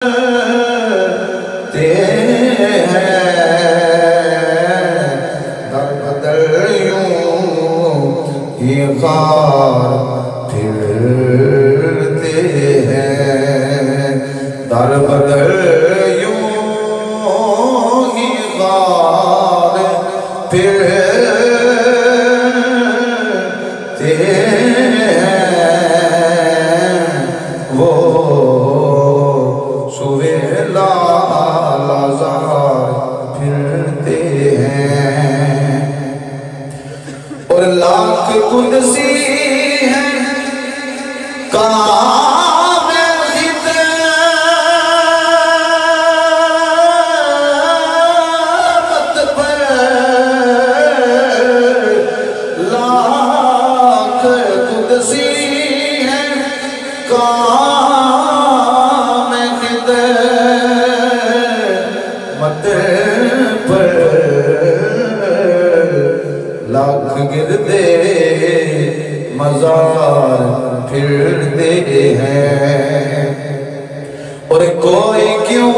फिरते हैं दर बदर यूं ही गार फिरते हैं वो सुवेला लाज़ार फिरते हैं और लाख कुदसी है कामे खिदमत पर लाख कुदसी है कामे खिदमत पर लाख गिरदे मजार फिरते हैं और कोई क्यों